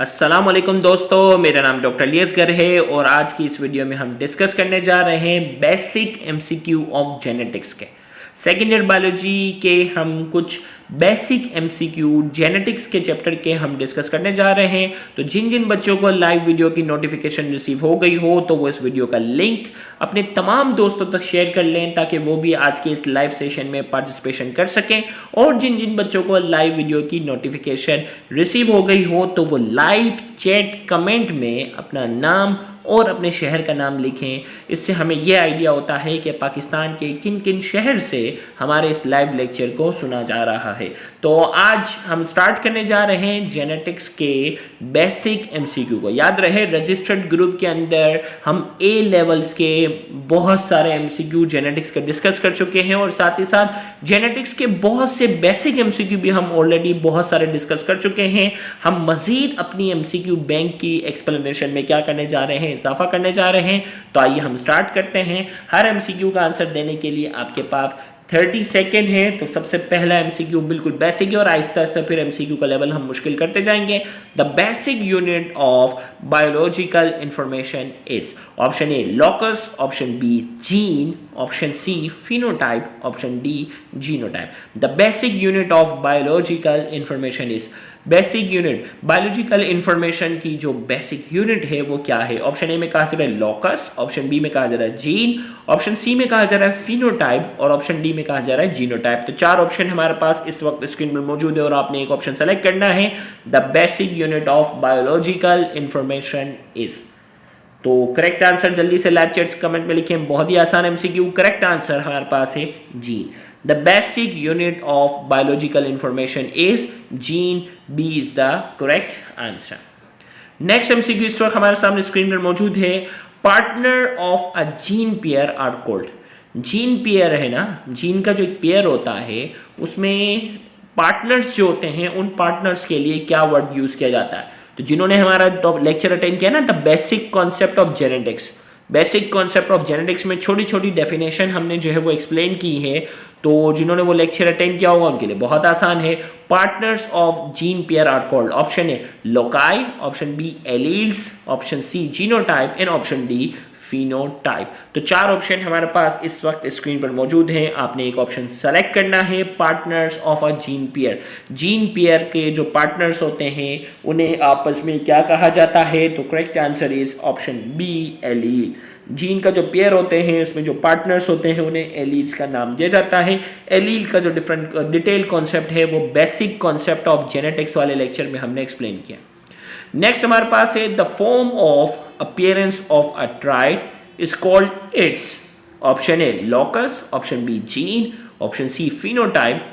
अस्सलाम वालेकुम दोस्तों, मेरा नाम डॉक्टर लियसगर है और आज की इस वीडियो में हम डिस्कस करने जा रहे हैं बेसिक एमसीक्यू ऑफ जेनेटिक्स के सेकेंड ईयर बायोलॉजी के हम कुछ बेसिक एमसीक्यू जेनेटिक्स के चैप्टर के हम डिस्कस करने जा रहे हैं। तो जिन जिन बच्चों को लाइव वीडियो की नोटिफिकेशन रिसीव हो गई हो तो वो इस वीडियो का लिंक अपने तमाम दोस्तों तक शेयर कर लें ताकि वो भी आज के इस लाइव सेशन में पार्टिसिपेशन कर सकें। और जिन जिन बच्चों को लाइव वीडियो की नोटिफिकेशन रिसीव हो गई हो तो वो लाइव चैट कमेंट में अपना नाम और अपने शहर का नाम लिखें। इससे हमें यह आइडिया होता है कि पाकिस्तान के किन किन शहर से हमारे इस लाइव लेक्चर को सुना जा रहा है। तो आज हम स्टार्ट करने जा रहे हैं जेनेटिक्स के बेसिक एमसीक्यू को। याद रहे रजिस्टर्ड ग्रुप के अंदर हम ए लेवल्स के बहुत सारे एमसीक्यू जेनेटिक्स का डिस्कस कर चुके हैं और साथ ही साथ जेनेटिक्स के बहुत से बेसिक एमसीक्यू भी हम ऑलरेडी बहुत सारे डिस्कस कर चुके हैं। हम मजीद अपनी एमसीक्यू बैंक की एक्सप्लेनेशन में क्या करने जा रहे हैं, इजाफा करने जा रहे हैं। तो आइए हम स्टार्ट करते हैं। हर एमसीक्यू का आंसर देने के लिए आपके पास 30 सेकेंड है। तो सबसे पहला एमसीक्यू बिल्कुल बेसिक है और आहिस्ता आहिस्ता फिर एमसीक्यू का लेवल हम मुश्किल करते जाएंगे। The basic unit of biological information is option A locus, option B gene, option C phenotype, option D genotype. The basic unit of biological information is basic unit biological information की जो basic unit है वो क्या है। Option ए में कहा जा रहा है लॉकस, ऑप्शन बी में कहा जा रहा है जीन, ऑप्शन सी में कहा जा रहा है फिनोटाइप और ऑप्शन डी में कहा जा रहा है जीनोटाइप। तो चार ऑप्शन हमारे पास इस वक्त स्क्रीन पर मौजूद है और आपने एक ऑप्शन सेलेक्ट करना है। The basic unit of biological information is. तो करेक्ट आंसर जल्दी से लाइव चैट्स कमेंट में लिखें। बहुत ही आसान एमसीक्यू। करेक्ट आंसर हमारे पास है gene. The basic unit of biological information is gene. B is the correct answer. Next MCQ इस वक्त हमारे सामने स्क्रीन पर मौजूद है। Partner of a gene pair are called. Gene pair है ना, जीन का जो एक पेयर होता है उसमें पार्टनर्स जो होते हैं उन पार्टनर्स के लिए क्या वर्ड यूज किया जाता है। तो जिन्होंने हमारा लेक्चर अटेंड किया ना, the basic concept of genetics, basic concept of genetics में छोटी छोटी डेफिनेशन हमने जो है वो एक्सप्लेन की है। तो जिन्होंने वो लेक्चर अटेंड किया होगा उनके लिए बहुत आसान है। Partners of gene pair are called. Option A loci, option B alleles, option C genotype and option D phenotype. तो चार ऑप्शन हमारे पास इस वक्त स्क्रीन पर मौजूद हैं। आपने एक ऑप्शन सेलेक्ट करना है। Partners of a gene pair, gene pair के जो पार्टनर्स होते हैं उन्हें आपस में क्या कहा जाता है। तो correct answer is option B allele. Gene का जो पेयर होते हैं उसमें जो पार्टनर्स होते हैं उन्हें एलील्स का नाम दिया जाता है। एलील का जो डिफरेंट डिटेल कॉन्सेप्ट है वो बेसिक कॉन्सेप्ट ऑफ जेनेटिक्स वाले लेक्चर में हमने एक्सप्लेन किया। नेक्स्ट हमारे पास है the form of appearance of a trait is called its. Option A locus, option B gene, option C phenotype,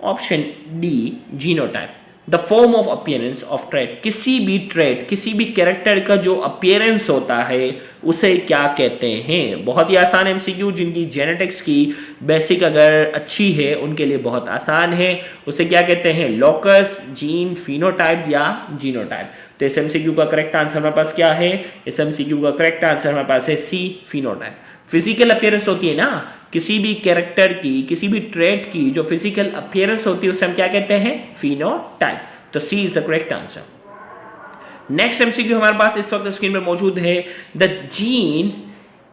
option D genotype. The form of appearance of trait, किसी भी trait किसी भी character का जो appearance होता है उसे क्या कहते हैं। बहुत ही आसान एमसीक्यू, जिनकी जेनेटिक्स की बेसिक अगर अच्छी है उनके लिए बहुत आसान है। उसे क्या कहते हैं, लॉकस, जीन, फिनोटाइप या जीनोटाइप। तो इस एमसीक्यू का करेक्ट आंसर हमारे पास क्या है। इस एमसीक्यू का करेक्ट आंसर हमारे पास है सी फिनोटाइप। फिजिकल अपीयरेंस होती है ना किसी भी कैरेक्टर की, किसी भी ट्रेट की जो फिजिकल अपीयरेंस होती है उसे हम क्या कहते हैं, फिनोटाइप। तो C is the correct answer. Next MCQ हमारे पास इस वक्त स्क्रीन पर मौजूद है। The gene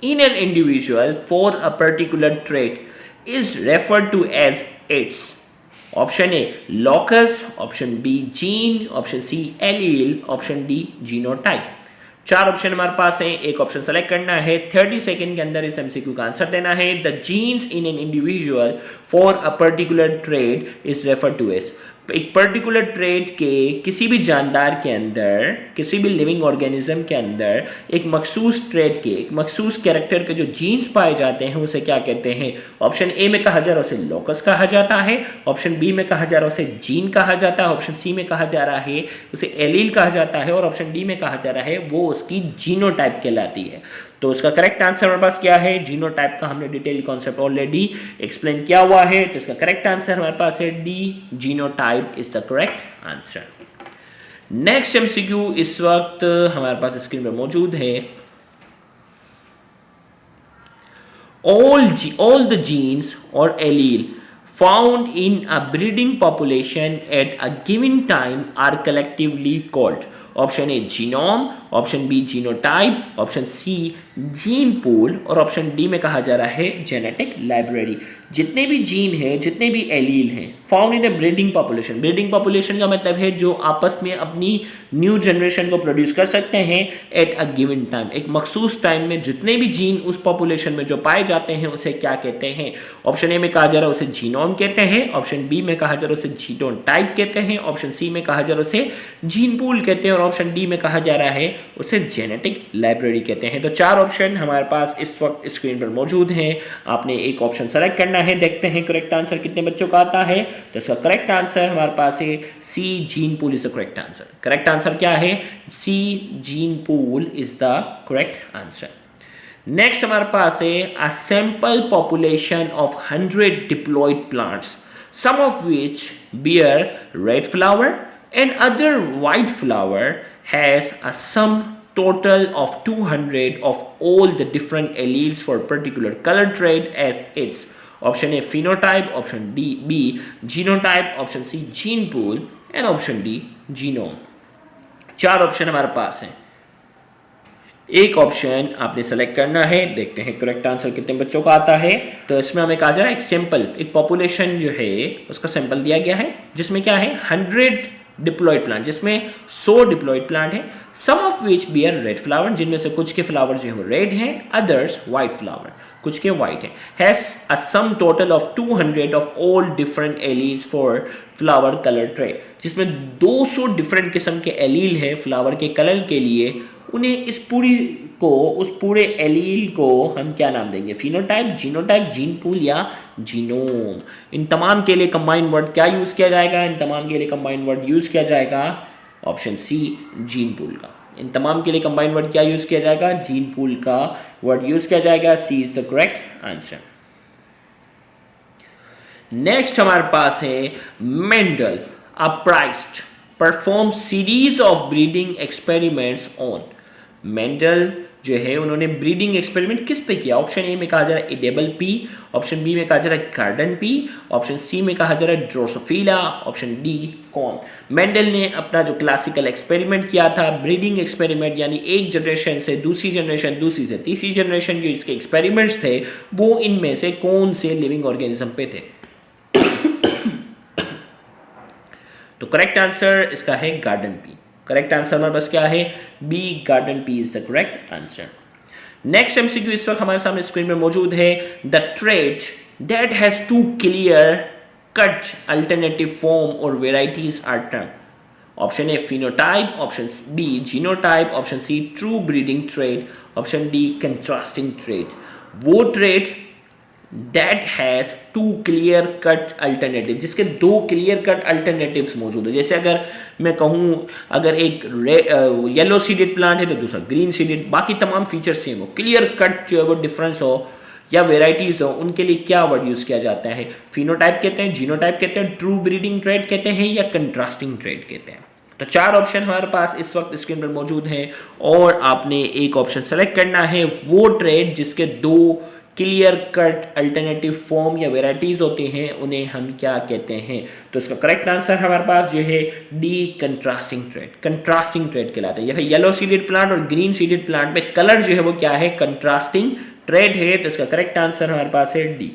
in an individual for a particular trait is referred to as its. Option A locus, option B gene, option C allele, option D genotype. चार option हमारे पास हैं, एक ऑप्शन सेलेक्ट करना है। 30 सेकेंड के अंदर इस एमसीक्यू का आंसर देना है। The genes in an individual for a particular trait is refer to as. एक पर्टिकुलर ट्रेड के किसी भी जानदार के अंदर, किसी भी लिविंग ऑर्गेनिज्म के अंदर एक मखसूस ट्रेड के, एक मखसूस कैरेक्टर के जो जीन्स पाए जाते हैं उसे क्या कहते हैं। ऑप्शन ए में कहा जा रहा है उसे लॉकस कहा जाता है, ऑप्शन बी में कहा जा रहा है उसे जीन कहा जाता है, ऑप्शन सी में कहा जा रहा है उसे एलील कहा जाता है और ऑप्शन डी में कहा जा रहा है वो उसकी जीनोटाइप कहलाती है। तो उसका करेक्ट आंसर हमारे पास क्या है, जीनोटाइप का हमने डिटेल कॉन्सेप्ट ऑलरेडी एक्सप्लेन किया हुआ है। तो इसका करेक्ट आंसर हमारे पास है D, genotype is the correct answer. Next MCQ इस वक्त हमारे पास स्क्रीन पर मौजूद है। all the genes or allele found in a breeding population at a given time are collectively called. Option A genome, option B genotype, option C gene pool और option D में कहा जा रहा है जेनेटिक लाइब्रेरी। जितने भी gene हैं, जितने भी एलील हैं, found in a breeding population. Breeding population का मतलब है जो आपस में अपनी न्यू जनरेशन को प्रोड्यूस कर सकते हैं एट अ गिवन टाइम, एक मखसूस टाइम में जितने भी जीन उस पॉपुलेशन में जो पाए जाते हैं उसे क्या कहते हैं। ऑप्शन ए में कहा जा रहा है उसे जीनोम कहते हैं, ऑप्शन बी में कहा जा रहा है उसे जीनोटाइप कहते हैं, ऑप्शन सी में कहा जा रहा है उसे जीन पूल कहते हैं और ऑप्शन डी में कहा जा रहा है उसे जेनेटिक लाइब्रेरी कहते हैं। तो चार ऑप्शन हमारे पास इस वक्त स्क्रीन पर मौजूद हैं। आपने एक ऑप्शन सेलेक्ट करना है। देखते हैं करेक्ट आंसर कितने बच्चों का आता है। तो इसका करेक्ट आंसर हमारे पास है C gene pool is the correct answer. Correct answer क्या है? C gene pool is the correct answer. Next हमारे पास है a sample population of 100 diploid plants, some of which bear red flower and other white flower has a sum total of 200 of all the different alleles for particular color trait as its. Option A phenotype, option B genotype, option C gene pool and option D genome. चार option हमारे पास हैं। एक option आपने select करना है। देखते हैं करेक्ट आंसर कितने बच्चों का आता है। तो इसमें हमें कहा जा रहा है एक सैंपल, एक पॉपुलेशन जो है उसका सैंपल दिया गया है जिसमें क्या है 100 डिप्लॉयड प्लांट, जिसमें 100 डिप्लॉयड प्लांट है। Some of which bear red flower, जिनमें से कुछ के फ्लावर जो है वो रेड हैं, अदर्स वाइट फ्लावर, कुछ के वाइट हैं। Has a sum total of 200 of all different allies for flower colour trait, जिसमें 200 डिफरेंट किस्म के एलील है फ्लावर के कलर के लिए। उन्हें इस उस पूरे एलील को हम क्या नाम देंगे? फिनोटाइप, जीनोटाइप, जीन पूल या जीनोम। इन तमाम के लिए कंबाइंड वर्ड क्या यूज किया जाएगा? इन तमाम के लिए कंबाइंड वर्ड यूज किया जाएगा ऑप्शन सी जीन पूल का। इन तमाम के लिए कंबाइंड वर्ड क्या यूज किया जाएगा? जीन पूल का वर्ड यूज किया जाएगा। C is the correct answer. Next हमारे पास है Mendel apprised perform series of breeding experiments on. Mendel जो है उन्होंने ब्रीडिंग एक्सपेरिमेंट किस पे किया? ऑप्शन ए में कहा जा रहा है एडेबल पी, ऑप्शन बी में कहा जा रहा है गार्डन पी, ऑप्शन सी में कहा जा रहा है ड्रोसोफिला, ऑप्शन डी कौन। मेंडल ने अपना जो क्लासिकल एक्सपेरिमेंट किया था, ब्रीडिंग एक्सपेरिमेंट, यानी एक जनरेशन से दूसरी जनरेशन, दूसरी से तीसरी जनरेशन, जो इसके एक्सपेरिमेंट्स थे वो इनमें से कौन से लिविंग ऑर्गेनिज्म पे थे? तो करेक्ट आंसर इसका है गार्डन पी। करेक्ट आंसर हमारे पास क्या है? B garden pea is the correct answer. Next MCQ इस वक्त हमारे सामने स्क्रीन में मौजूद है। The trait that has two clear cut alternative form और varieties are term. Option A phenotype, option B genotype, option C true breeding trait, option D contrasting trait. वो trait that has two clear cut alternative, जिसके दो clear cut alternatives मौजूद है। जैसे अगर मैं कहूँ अगर एक येलो सीडेड प्लांट है तो दूसरा ग्रीन सीडेड, बाकी तमाम फीचर्स सेम हो, क्लियर कट जो है वो डिफरेंस हो या वेराइटीज हो, उनके लिए क्या वर्ड यूज किया जाता है? फिनोटाइप कहते हैं, जीनोटाइप कहते हैं, ट्रू ब्रीडिंग ट्रेट कहते हैं या कंट्रास्टिंग ट्रेट कहते हैं। तो चार ऑप्शन हमारे पास इस वक्त स्क्रीन पर मौजूद हैं और आपने एक ऑप्शन सेलेक्ट करना है। वो ट्रेट जिसके दो क्लियर कट अल्टरनेटिव फॉर्म या वेराइटीज होते हैं उन्हें हम क्या कहते हैं? तो इसका करेक्ट आंसर हमारे पास जो है D contrasting trait. Contrasting trait कहलाता है। यह येलो सीडेड प्लांट और ग्रीन सीडेड प्लांट में कलर जो है वो क्या है? कंट्रास्टिंग ट्रेट है। तो इसका करेक्ट आंसर हमारे पास है डी।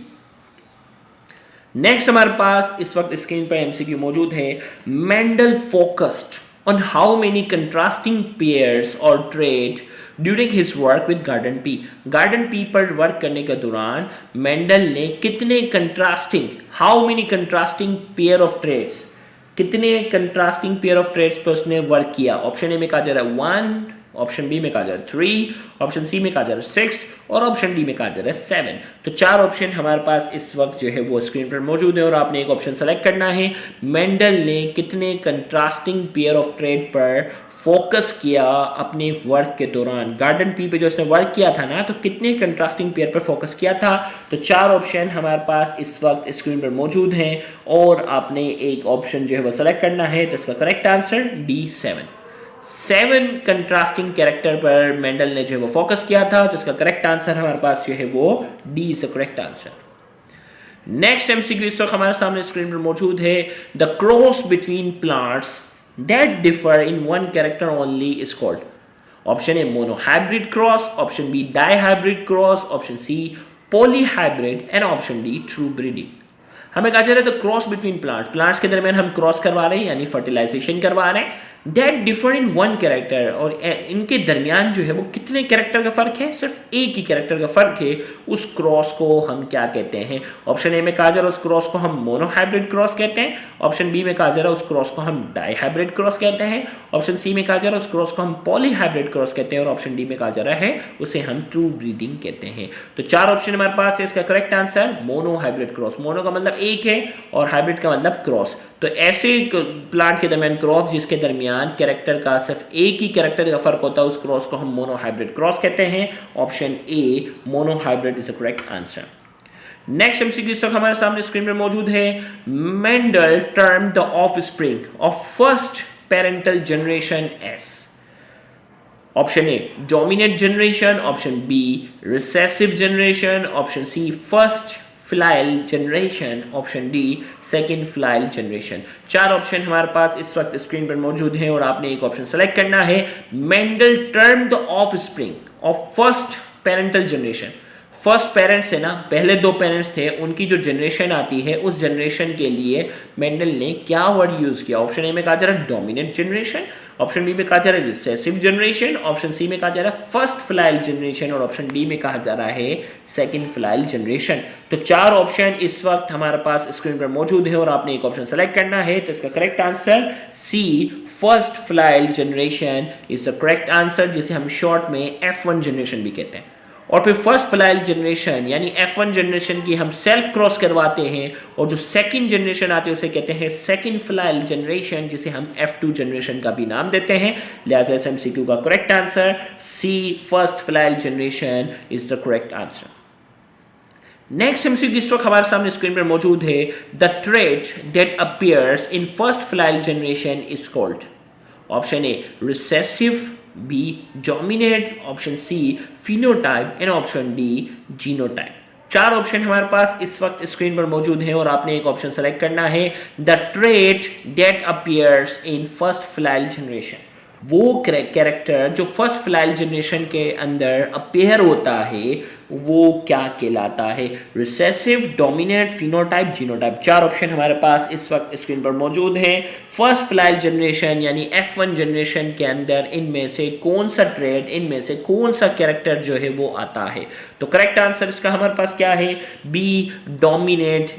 नेक्स्ट हमारे पास इस वक्त स्क्रीन पर एमसीक्यू मौजूद है। Mendel focused on how many contrasting pairs और trait during his work with garden pea. Garden pea पर वर्क करने के दौरान मेंडल ने कितने contrasting, how many contrasting pair of traits, कितने कंट्रास्टिंग पेयर ऑफ ट्रेट्स पर उसने वर्क किया? ऑप्शन ए में कहा जा रहा है 1, ऑप्शन बी में कहा जा रहा है 3, ऑप्शन सी में कहा जा रहा है 6 और ऑप्शन डी में कहा जा रहा है 7। तो चार ऑप्शन हमारे पास इस वक्त जो है वो स्क्रीन पर मौजूद है और आपने एक ऑप्शन सेलेक्ट करना है। मेंडल ने कितने कंट्रास्टिंग पेयर ऑफ ट्रेट पर फोकस किया अपने वर्क के दौरान? गार्डन पी पे जो उसने वर्क किया था ना, तो कितने कंट्रास्टिंग पेयर पर फोकस किया था? तो चार ऑप्शन हमारे पास इस वक्त स्क्रीन पर मौजूद हैं और आपने एक ऑप्शन जो है वो सेलेक्ट करना है। तो इसका correct answer D 7 contrasting character पर मेंडल ने जो है वो फोकस किया था। तो इसका करेक्ट आंसर हमारे पास जो है वो D is the correct answer. Next MCQ इस वक्त हमारे सामने स्क्रीन पर मौजूद है। The cross between plants that differ in one character only is called. Option A monohybrid cross, option B dihybrid cross, option C polyhybrid and option D true breeding. हमें कहा जा रहा है द क्रॉस बिटवीन प्लांट्स के दरमियान हम cross करवा रहे हैं यानी फर्टिलाइजेशन करवा रहे हैं। That differ in one character, और इनके दरमियान जो है वो कितने कैरेक्टर का फर्क है, सिर्फ एक ही कैरेक्टर का फर्क है। उस क्रॉस को हम क्या कहते हैं? ऑप्शन ए में कहा जा रहा है उस क्रॉस को हम मोनोहाइब्रिड क्रॉस कहते हैं, ऑप्शन बी में कहा जा रहा है उस क्रॉस को हम डाइहाइब्रिड क्रॉस कहते हैं, ऑप्शन सी में कहा जा रहा है उस क्रॉस को हम पॉलीहाइब्रिड क्रॉस कहते हैं, और ऑप्शन डी में कहा जा रहा है उसे हम ट्रू ब्रीडिंग कहते हैं। तो चार ऑप्शन हमारे पास है। इसका correct answer monohybrid cross. Mono का मतलब एक है और हाइब्रिड का मतलब क्रॉस। तो ऐसे प्लांट के दरमियान क्रॉस जिसके दरमियान कैरेक्टर का सिर्फ एक ही कैरेक्टर का फर्क होता है उस क्रॉस को हम मोनोहाइब्रिड क्रॉस कहते हैं। Option A monohybrid is the correct answer. Next MCQ इस वक्त हमारे सामने स्क्रीन पर मौजूद है। Mendel term the offspring of first parental generation as. Option A dominant generation, option B recessive generation, option C first filial generation, option D second filial generation. चार option हमारे पास इस वक्त स्क्रीन पर मौजूद हैं और आपने एक ऑप्शन सेलेक्ट करना है। Mendel term the offspring of first parental generation. First parents है ना, पहले दो पेरेंट्स थे, उनकी जो जनरेशन आती है उस जनरेशन के लिए मेंडल ने क्या वर्ड यूज किया? ऑप्शन ए में कहा जा रहा है डोमिनेंट जनरेशन, ऑप्शन बी में कहा जा रहा है रिसेसिव जनरेशन, ऑप्शन सी में कहा जा रहा है फर्स्ट फिलाइल जनरेशन, और ऑप्शन डी में कहा जा रहा है सेकंड फिलाइल जनरेशन। तो चार ऑप्शन इस वक्त हमारे पास स्क्रीन पर मौजूद है और आपने एक ऑप्शन सेलेक्ट करना है। तो इसका correct answer C first filial generation is the correct answer, जिसे हम शॉर्ट में F1 जनरेशन भी कहते हैं। और फिर फर्स्ट फिलाइल जनरेशन यानी F1 जनरेशन की हम सेल्फ क्रॉस करवाते हैं, और जो सेकंड जनरेशन आती है उसे कहते हैं सेकंड फिलाइल जनरेशन, जिसे हम F2 जनरेशन का भी नाम देते हैं। लिहाजा इस एमसीक्यू का correct answer C first filial generation is the correct answer. Next MCQ इस वक्त हमारे सामने स्क्रीन पर मौजूद है। The trait that appears in first filial generation is called. Option A recessive, B dominant, option C phenotype and option D genotype. चार option हमारे पास इस वक्त स्क्रीन पर मौजूद हैं और आपने एक ऑप्शन सेलेक्ट करना है। The trait that appears in first filial generation, वो कैरेक्टर जो फर्स्ट फिलाइल जनरेशन के अंदर अपीयर होता है वो क्या कहलाता है? Recessive, dominant, phenotype, genotype. चार ऑप्शन हमारे पास इस वक्त स्क्रीन पर मौजूद हैं। फर्स्ट फिलाइल जनरेशन यानी F1 जनरेशन के अंदर इनमें से कौन सा ट्रेड, इनमें से कौन सा कैरेक्टर जो है वो आता है? तो करेक्ट आंसर इसका हमारे पास क्या है? B dominant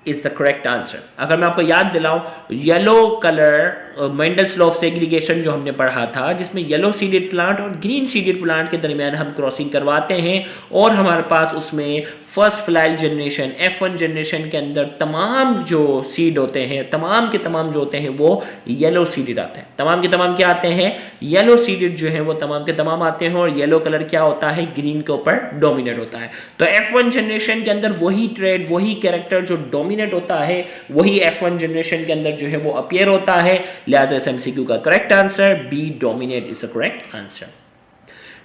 is the correct answer. अगर मैं आपको याद दिलाऊं, yellow colour Mendel's law of segregation जो हमने पढ़ा था, जिसमें येलो सीडेड प्लांट और ग्रीन सीडेड प्लांट के दरमियान हम क्रॉसिंग करवाते हैं, और हमारे पास उसमें first filial generation F1 generation के अंदर तमाम जो सीड होते हैं, तमाम के तमाम जो होते हैं वो येलो सीडेड आते हैं। तमाम के तमाम क्या आते हैं? येलो सीडेड जो है वो तमाम के तमाम आते हैं, और येलो कलर क्या होता है? ग्रीन के ऊपर डोमिनेट होता है। तो F1 जनरेशन के अंदर वही ट्रेड, वही कैरेक्टर जो डोमिनेट होता है, वही F1 जनरेशन के अंदर जो है वो अपीयर होता है। लिहाजा इस एमसीक्यू का correct answer B dominate is the correct answer.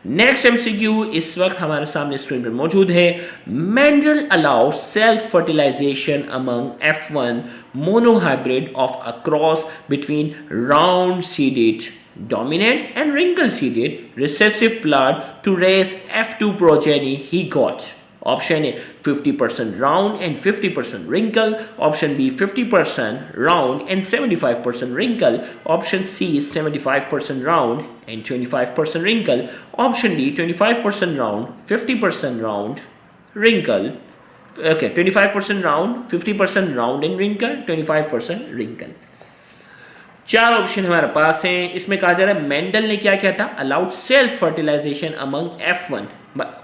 Next MCQ इस वक्त हमारे सामने स्क्रीन पर मौजूद है। Mendel allow self fertilisation among F1 monohybrid of a cross between round seeded dominant and wrinkle seeded recessive plant to raise F2 progeny he got. Option A 50% round and 50% wrinkle, option B 50% round and 75% wrinkle, option C 75% round and 25% wrinkle, option D 25% round 50% round wrinkle. Okay, 25% round, 50% round and wrinkle, 25% wrinkle. चार option हमारे पास हैं। इसमें कहा जा रहा है Mendel ने क्या किया था? Allowed self fertilisation among F1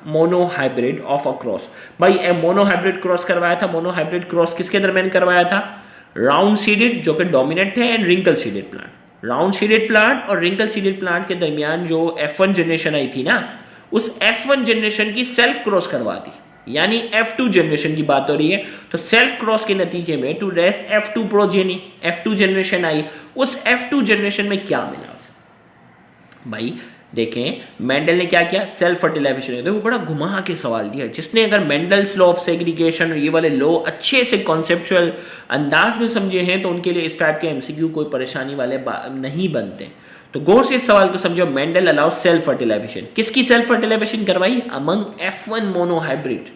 monohybrid of a cross. भाई मोनोहाइब्रिड क्रॉस करवाया था। मोनोहाइब्रिड क्रॉस किसके दरमियान करवाया था? राउंड सीडेड जो कि डोमिनेंट है, and wrinkle seeded plant. Round seeded plant और रिंकल सीडेड प्लांट के दरमियान जो F1 जनरेशन आई थी ना, उस F1 जनरेशन की सेल्फ क्रॉस करवा दी, यानी F2 जनरेशन की बात हो रही है। तो सेल्फ क्रॉस के नतीजे में to raise F2 progeny, F2 generation आई। उस F2 जनरेशन में क्या मिला उसे? भाई देखें मेंडल ने क्या किया, सेल्फ फर्टिलाइजेशन। देखो बड़ा घुमा के सवाल दिया, जिसने अगर मेंडल्स लॉ ऑफ सेग्रीगेशन ये वाले लॉ अच्छे से कॉन्सेप्चुअल अंदाज में समझे हैं तो उनके लिए इस टाइप के एमसीक्यू कोई परेशानी वाले नहीं बनते। तो गौर से इस सवाल को समझो, मेंडल अलाउ सेल्फ फर्टिलाइजेशन। किसकी सेल्फ फर्टिलाइजेशन करवाई? अमंग F1 मोनोहाइब्रिड,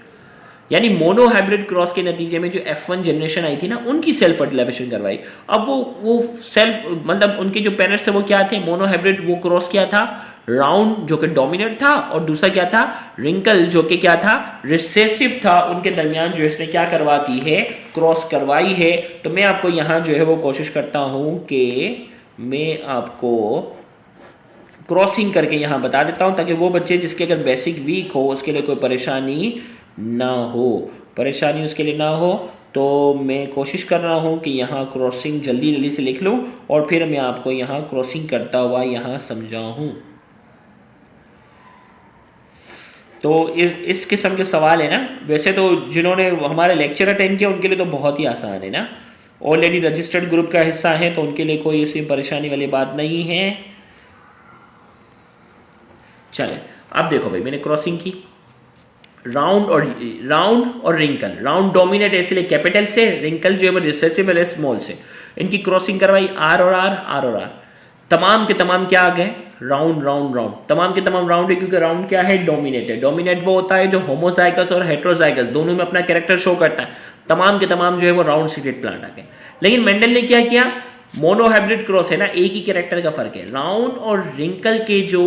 यानी मोनोहाइब्रिड क्रॉस के नतीजे में जो F1 जनरेशन आई थी ना, उनकी सेल्फ फर्टिलाइजेशन करवाई। अब वो सेल्फ मतलब उनके जो पेरेंट्स थे वो क्या थे? मोनोहाइब्रिड। वो क्रॉस क्या था? राउंड जो कि डोमिनेंट था, और दूसरा क्या था? रिंकल जो कि क्या था? रिसेसिव था। उनके दरमियान जो इसने क्या करवाती है? क्रॉस करवाई है। तो मैं आपको यहाँ जो है वो कोशिश करता हूँ कि मैं आपको क्रॉसिंग करके यहाँ बता देता हूँ, ताकि वो बच्चे जिसके अगर बेसिक वीक हो उसके लिए कोई परेशानी ना हो, परेशानी उसके लिए ना हो। तो मैं कोशिश कर रहा हूँ कि यहाँ क्रॉसिंग जल्दी जल्दी से लिख लूँ और फिर मैं आपको यहाँ क्रॉसिंग करता हुआ यहाँ समझाऊँ। तो इस किस्म के सवाल है ना, वैसे तो जिन्होंने हमारे लेक्चर अटेंड किया उनके लिए तो बहुत ही आसान है ना, ऑलरेडी रजिस्टर्ड ग्रुप का हिस्सा है तो उनके लिए कोई ऐसी परेशानी वाली बात नहीं है। चले अब देखो भाई, मैंने क्रॉसिंग की, राउंड और रिंकल। राउंड डोमिनेट है इसलिए कैपिटल से, रिंकल जो है वो रिसेसिव है स्मॉल से। इनकी क्रॉसिंग करवाई, आर और आर। तमाम के तमाम क्या आ गए? राउंड। तमाम के तमाम राउंड है, क्योंकि राउंड क्या है? डोमिनेट है। डोमिनेट वो होता है जो होमोजाइगस और हेट्रोजाइगस दोनों में अपना कैरेक्टर शो करता है। तमाम के तमाम जो है वो राउंड सीडेड प्लांट आ गए। लेकिन मेंडल ने क्या किया? मोनोहाइब्रिड क्रॉस है ना, एक ही कैरेक्टर का फर्क है। राउंड और रिंकल के जो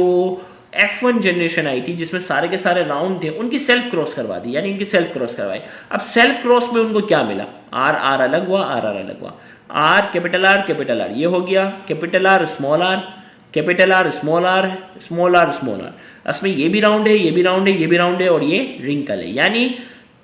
F1 जनरेशन आई थी जिसमें सारे के सारे राउंड थे, उनकी सेल्फ क्रॉस करवा दी, यानी इनकी सेल्फ क्रॉस करवाई। अब सेल्फ क्रॉस में उनको क्या मिला? आर अलग हुआ, आर अलग हुआ। आर कैपिटल आर ये हो गया, capital R small R, capital R small R, small R small R. इसमें ये भी राउंड है, ये भी राउंड है, ये भी राउंड है और ये रिंकल है। यानी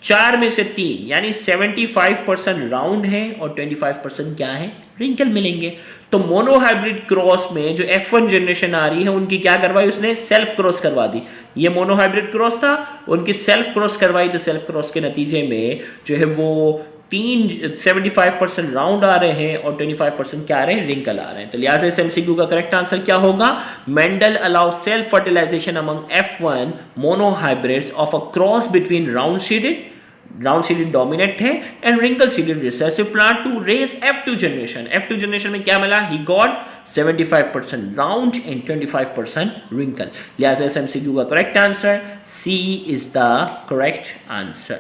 4 में से 3 यानी 75% राउंड है और 25% क्या है? रिंकल मिलेंगे। तो मोनोहाइब्रिड क्रॉस में जो F1 जनरेशन आ रही है उनकी क्या करवाई उसने? सेल्फ क्रॉस करवा दी। ये मोनोहाइब्रिड क्रॉस था, उनकी सेल्फ क्रॉस करवाई। तो सेल्फ क्रॉस के नतीजे में जो है वो 75% राउंड आ रहे हैं और 25% क्या आ रहे हैं? रिंकल आ रहे हैं। तो लिहाजा इस एमसीक्यू का करेक्ट आंसर क्या होगा? Mendel allow self fertilisation among F1 monohybrids of a cross between round seeded dominate है and wrinkle seeded recessive plant to raise F2 generation. F2 generation में क्या मिला? He got 75% round and 25% wrinkle. लिहाजा इस MCQ का correct answer C is the correct answer.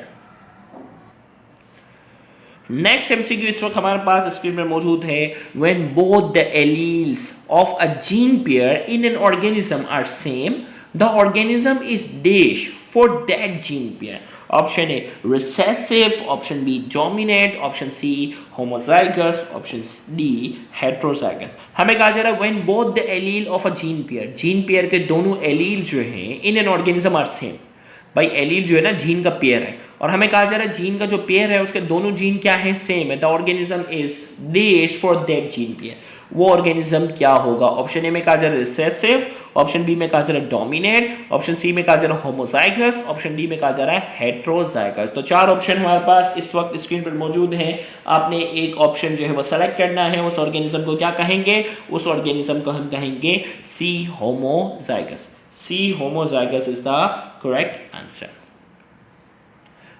Next MCQ इस वक्त हमारे पास स्क्रीन पर मौजूद है। When both the alleles of a gene pair in an organism are same, the organism is dash for that gene pair. Option A recessive, option B dominate, option C homozygous, option D heterozygous. हमें कहा जा रहा है when both the allele of a gene pair के दोनों allele जो हैं in an organism are same. भाई एलील जो है ना जीन का पेयर है, और हमें कहा जा रहा है जीन का जो पेयर है उसके दोनों जीन क्या है? सेम है। The organism is dash for that gene pair. वो ऑर्गेनिज्म क्या होगा? ऑप्शन ए में कहा जा रहा है रिसेसिव, ऑप्शन बी में कहा जा रहा है डोमिनेट, ऑप्शन सी में कहा जा रहा है होमोजाइगस, ऑप्शन डी में कहा जा रहा है हेट्रोजाइगस। तो 4 ऑप्शन हमारे पास इस वक्त स्क्रीन पर मौजूद हैं। आपने एक ऑप्शन जो है वो सेलेक्ट करना है। उस ऑर्गेनिज्म को क्या कहेंगे? उस ऑर्गेनिज्म को हम कहेंगे C homozygous. C homozygous is the correct answer.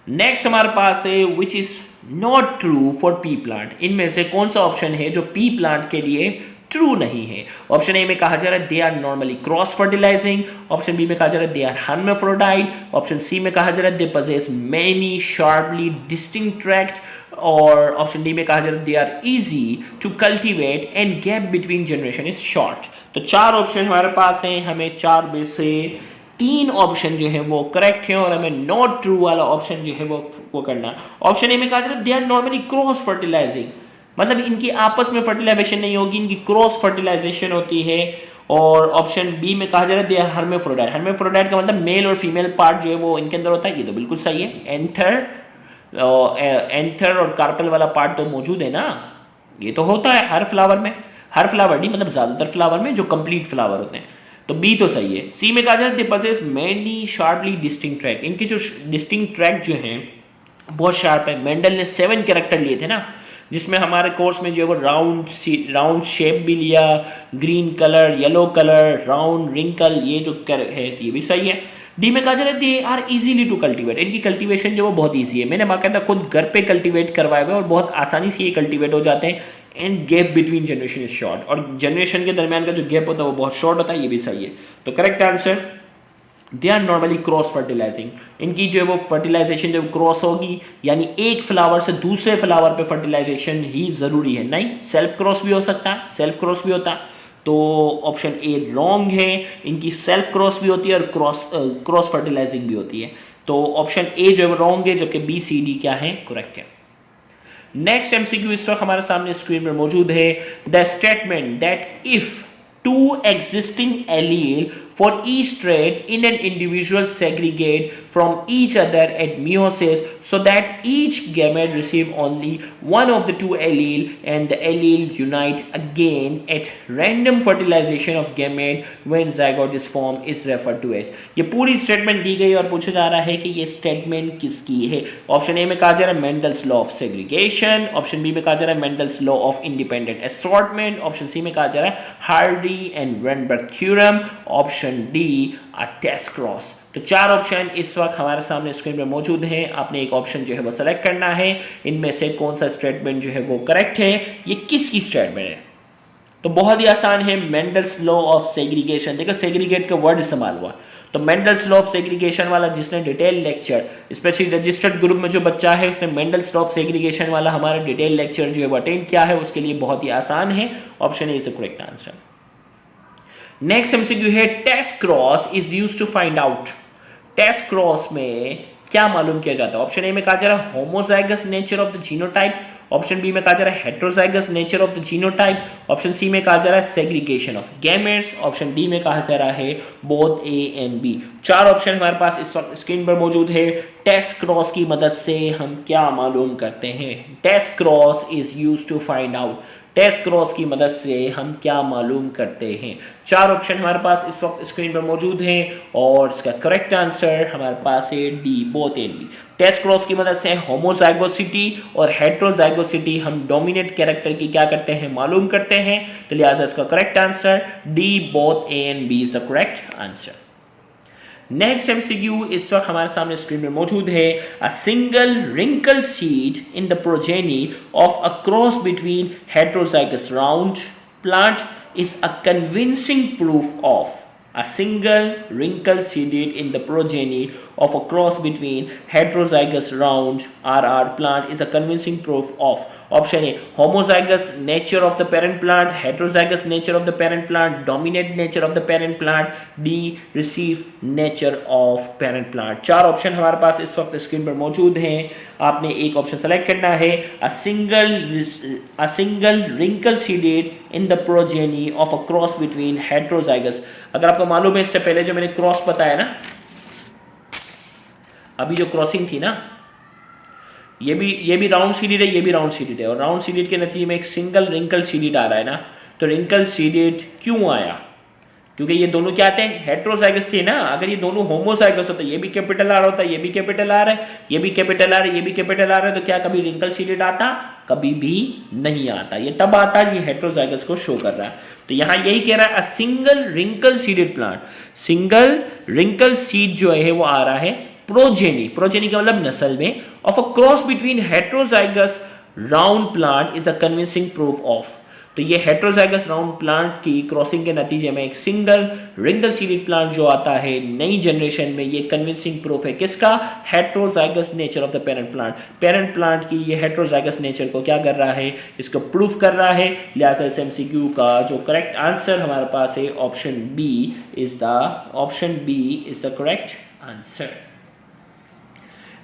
Next हमारे पास है which is not true for pea plant. इनमें से कौन सा ऑप्शन है जो पी प्लांट के लिए ट्रू नहीं है? ऑप्शन ए में कहा जा रहा है दे are normally cross fertilising, option B में कहा जा रहा है दे आर हर्माफ्रोडाइट, ऑप्शन सी में कहा जा रहा है they possess many sharply distinct traits, और ऑप्शन डी में कहा जा रहा है दे are easy to cultivate and gap between generation is short. तो 4 ऑप्शन हमारे पास हैं। हमें 4 में से 3 ऑप्शन जो है वो करेक्ट है और हमें नॉट ट्रू वाला ऑप्शन जो है वो करना। ऑप्शन ए में कहा जा रहा है दे आर नॉर्मली क्रॉस फर्टिलाइजिंग, मतलब इनकी आपस में फर्टिलाइजेशन नहीं होगी, इनकी क्रॉस फर्टिलाइजेशन होती है। और ऑप्शन बी में कहा जा रहा है दे आर हर्माफ्रोडाइट। हर्माफ्रोडाइट का मतलब मेल और फीमेल पार्ट जो है वो इनके अंदर होता है। ये तो बिल्कुल सही है। एंथर और कार्पल वाला पार्ट तो मौजूद है ना, ये तो होता है हर फ्लावर में, हर फ्लावर नहीं मतलब ज़्यादातर फ्लावर में जो कंप्लीट फ्लावर होते हैं। तो बी तो सही है। सी में कहा जाता है they possess many sharply distinct track. इनके जो डिस्टिंक्ट ट्रैक जो हैं बहुत शार्प है। मेंडल ने 7 कैरेक्टर लिए थे ना, जिसमें हमारे कोर्स में जो है वो राउंड शेप भी लिया, green colour, yellow colour, round, wrinkle, ये जो है ये भी सही है। डी में कहा जा रहा है दे आर इजीली टू कल्टीवेट, इनकी कल्टीवेशन जो वो बहुत ईजी है, मैंने बाकायदा खुद घर पे कल्टीवेट करवाए हुए और बहुत आसानी से ये कल्टीवेट हो जाते हैं। And gap between generation is short, और जनरेशन के दरमियान का जो गैप होता है वो बहुत शॉर्ट होता है, ये भी सही है। तो correct answer, they are normally cross fertilising, इनकी जो है वो फर्टिलाइजेशन जब क्रॉस होगी यानी एक फ्लावर से दूसरे फ्लावर पे फर्टिलाइजेशन ही जरूरी है, नहीं सेल्फ क्रॉस भी हो सकता है, सेल्फ क्रॉस भी होता है। तो ऑप्शन ए रॉन्ग है, इनकी सेल्फ क्रॉस भी होती है और क्रॉस फर्टिलाइजिंग भी होती है। तो ऑप्शन ए जो है वो रॉन्ग है, जबकि बी सी डी क्या है, करेक्ट है। नेक्स्ट एमसीक्यू इस वक्त हमारे सामने स्क्रीन पर मौजूद है, the statement that if two existing allele for each trait in an individual segregate from each other at meiosis so that each gamete receive only one of the two allele and the allele unite again at random fertilization of gamete when zygote is formed is referred to as। ये पूरी statement दी गई और पूछा जा रहा है कि ये स्टेटमेंट किसकी है। ऑप्शन ए में कहा जा रहा है Mendel's law of segregation, option B में कहा जा रहा है Mendel's law of independent assortment, option C में कहा जा रहा है Hardy and Weinberg theorem, option D test cross. तो चार ऑप्शन इस वक्त हमारे सामने स्क्रीन पर मौजूद हैं, आपने एक ऑप्शन जो है वो सेलेक्ट करना है, इनमें से कौन सा स्टेटमेंट जो है वो करेक्ट है, ये किसकी स्टेटमेंट है। तो बहुत ही आसान है, मेंडल्स लॉ ऑफ सेग्रीगेशन। देखो सेग्रीगेट का वर्ड इस्तेमाल हुआ, तो मेंडल्स लॉ ऑफ सेग्रीगेशन वाला जिसने detail lecture, specially registered group में जो बच्चा है उसने मेंडल्स लॉ ऑफ सेग्रीगेशन वाला हमारा डिटेल लेक्चर जो है वो अटेंड किया है, उसके लिए बहुत ही आसान है, option A is the correct answer. Next MCQ है test cross is used to find out. Test cross में क्या मालूम किया जाता है। ऑप्शन ए में कहा जा रहा है homozygous nature of the genotype, option B में कहा जा रहा है heterozygous nature of the genotype, option C में कहा जा रहा है segregation of gametes, option D में कहा जा रहा है बोथ ए एंड बी। चार ऑप्शन हमारे पास इस वक्त स्क्रीन पर मौजूद है। टेस्ट क्रॉस की मदद से हम क्या मालूम करते हैं, test cross is used to find out, test cross की मदद से हम क्या मालूम करते हैं। चार ऑप्शन हमारे पास इस वक्त स्क्रीन पर मौजूद हैं और इसका करेक्ट आंसर हमारे पास है D both and B. Test cross की मदद से होमोजाइगोसिटी और हेट्रोजाइगोसिटी हम डोमिनेंट कैरेक्टर की क्या करते हैं, मालूम करते हैं। तो लिहाजा इसका correct answer D both A and B is the correct answer. Next MCQ इस वक्त हमारे सामने स्क्रीन में मौजूद है, a single wrinkle seed in the progeny of a cross between heterozygous round plant is a convincing proof of. A single wrinkle seeded in the progeny of a cross between heterozygous round RR plant is a convincing proof of। Option A homozygous nature of the parent plant, heterozygous nature of the parent plant, dominant nature of the parent plant, D receive nature of parent plant। चार option हमारे पास इस वक्त screen पर मौजूद हैं, आपने एक ऑप्शन सेलेक्ट करना है। a single wrinkle seeded in the progeny of a cross between heterozygous। अगर आपको मालूम है इससे पहले जो मैंने क्रॉस बताया ना, अभी जो क्रॉसिंग थी ना, ये भी राउंड सीडेड है, ये भी राउंड सीडेड है, और राउंड सीडेड के नतीजे में एक सिंगल रिंकल सीडेड आ रहा है ना। तो रिंकल सीडेड क्यों आया, क्योंकि ये दोनों क्या आते हैं, हेट्रोजाइगस थे ना। अगर ये दोनों होमोजाइगस होता, ये भी कैपिटल आर होता, ये भी कैपिटल आर है, ये भी कैपिटल आर है, ये भी कैपिटल आर है, तो क्या कभी रिंकल सीडेड आता, कभी भी नहीं आता। ये तब आता है ये हेट्रोजाइगस को शो कर रहा है। तो यहाँ यही कह रहा है a single wrinkle seeded plant, single wrinkle seed जो है वो आ रहा है प्रोजेनी, प्रोजेनी का मतलब नस्ल में, of a cross between heterozygous round plant is a convincing proof of. तो ये हेट्रोजाइगस राउंड प्लांट की क्रॉसिंग के नतीजे में एक सिंगल रिंकल सीडेड प्लांट जो आता है नई जनरेशन में, ये कन्विंसिंग प्रूफ है किसका, heterozygous nature of the parent plant. Parent plant की ये हेट्रोजाइगस नेचर को क्या कर रहा है, इसको प्रूफ कर रहा है। लिहाजा इस एमसीक्यू का जो करेक्ट आंसर हमारे पास है option B is the correct answer.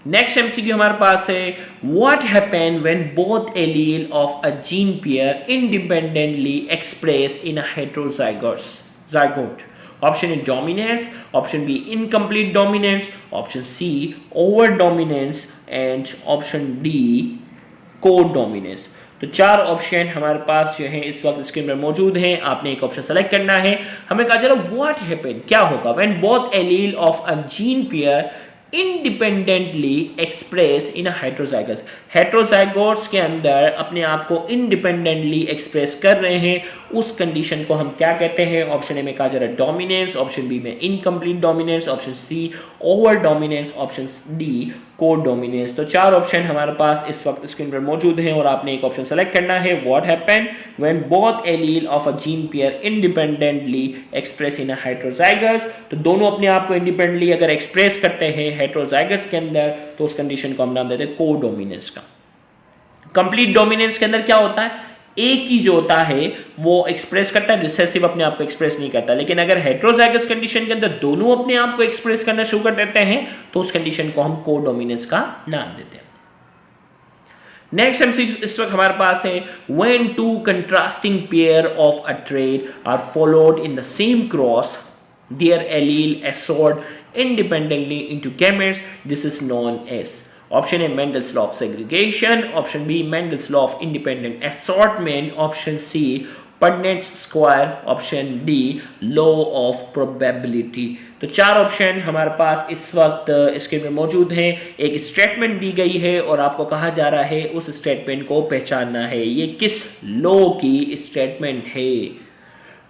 Next MCQ हमारे पास है, what happen when both allele of a gene pair independently express in a heterozygous zygote। Option A dominance, option B incomplete dominance, option C over dominance and option D codominance. तो चार option हमारे पास जो है इस वक्त screen पर मौजूद हैं, आपने एक ऑप्शन सेलेक्ट करना है। हमें कहा जा रहा है व्हाट हैपन, क्या होगा when both allele of a gene pair independently express in heterozygous. Heterozygotes के अंदर अपने आप को इंडिपेंडेंटली एक्सप्रेस कर रहे हैं, उस कंडीशन को हम क्या कहते हैं? ऑप्शन ए में कहा जा रहा है डोमिनेंस, ऑप्शन बी में incomplete dominance, option C over dominance, option D codominance. तो 4 ऑप्शन हमारे पास इस वक्त स्क्रीन पर मौजूद हैं और आपने एक ऑप्शन सेलेक्ट करना है। What happened when both allele of a gene pair independently express in a heterozygous. तो दोनों अपने आप को इंडिपेंडेंटली अगर एक्सप्रेस करते हैं हेट्रोजाइगस के अंदर, तो उस कंडीशन को हम नाम देते हैं कोडोमिनेंस का। कंप्लीट डोमिनेंस के अंदर क्या होता है? एक ही जो होता है वो एक्सप्रेस करता है, रिसेसिव अपने आप को एक्सप्रेस नहीं करता। लेकिन अगर हेट्रोजाइगस कंडीशन के अंदर दोनों अपने आप को एक्सप्रेस करना शुरू कर देते हैं, तो उस कंडीशन को हम कोडोमिनेंस का नाम देते हैं। नेक्स्ट एमसीक्यू इस वक्त हमारे पास है, when two contrasting pair of a trait are followed in the same cross, their allele assorted independently into gametes, this is known as option A Mendel's law of segregation, option B Mendel's law of independent assortment, option C Punnet's square, option D law of probability। तो 4 option हमारे पास इस वक्त screen में मौजूद हैं। एक statement दी गई है और आपको कहा जा रहा है उस स्टेटमेंट को पहचानना है, ये किस लॉ की स्टेटमेंट है।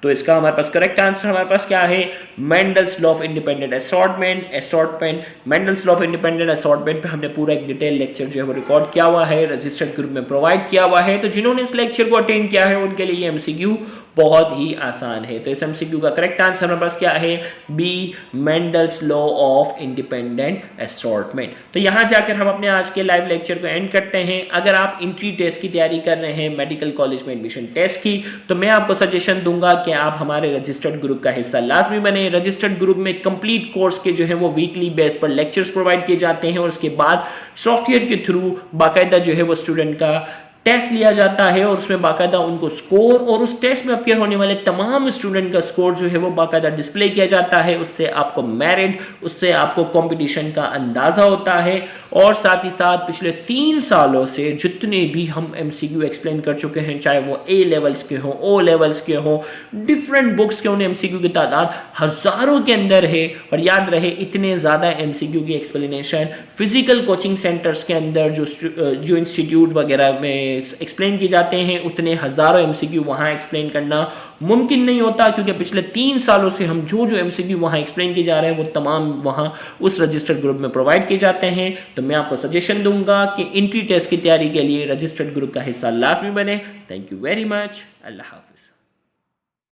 तो इसका हमारे पास करेक्ट आंसर हमारे पास क्या है? Mendel's law of independent assortment. Mendel's law of independent assortment पे हमने पूरा एक डिटेल लेक्चर जो है वो रिकॉर्ड किया हुआ है, रजिस्टर्ड ग्रुप में प्रोवाइड किया हुआ है। तो जिन्होंने इस लेक्चर को अटेंड किया है उनके लिए ये एमसीक्यू बहुत ही आसान है। तो इस एमसीक्यू का करेक्ट आंसर हमारे पास क्या है? B Mendel's law of independent assortment. तो यहां जाकर हम अपने आज के लाइव लेक्चर को एंड करते हैं। अगर आप एंट्री टेस्ट की तैयारी कर रहे हैं मेडिकल कॉलेज में एडमिशन टेस्ट की, तो मैं आपको सजेशन दूंगा कि आप हमारे रजिस्टर्ड ग्रुप का हिस्सा लाजमी बने। रजिस्टर्ड ग्रुप में कंप्लीट कोर्स के जो है वो वीकली बेस पर लेक्चर्स प्रोवाइड किए जाते हैं और उसके बाद सॉफ्टवेयर के थ्रू बाकायदा जो है वो स्टूडेंट का टेस्ट लिया जाता है और उसमें बाकायदा उनको स्कोर और उस टेस्ट में अपीयर होने वाले तमाम स्टूडेंट का स्कोर जो है वो बाकायदा डिस्प्ले किया जाता है। उससे आपको मेरिट, उससे आपको कंपटीशन का अंदाजा होता है। और साथ ही साथ पिछले 3 सालों से जितने भी हम एमसीक्यू एक्सप्लेन कर चुके हैं, चाहे वो ए लेवल्स के हों, ओ लेवल्स के हों, डिफरेंट बुक्स के उन एमसीक्यू की तादाद हजारों के अंदर है। और याद रहे, इतने ज़्यादा एमसीक्यू की एक्सप्लेनेशन फिजिकल कोचिंग सेंटर्स के अंदर जो इंस्टीट्यूट वगैरह में एक्सप्लेन किए जाते हैं, उतने हजारों एमसीक्यू वहां एक्सप्लेन करना मुमकिन नहीं होता, क्योंकि पिछले 3 सालों से हम जो एमसीक्यू वहां एक्सप्लेन किए जा रहे हैं वो तमाम वहां उस रजिस्टर्ड ग्रुप में प्रोवाइड किए जाते हैं। तो मैं आपको सजेशन दूंगा कि एंट्री टेस्ट की तैयारी के लिए रजिस्टर्ड ग्रुप का हिस्सा लाजमी बने। Thank you very much. अल्लाह हाफ़िज़।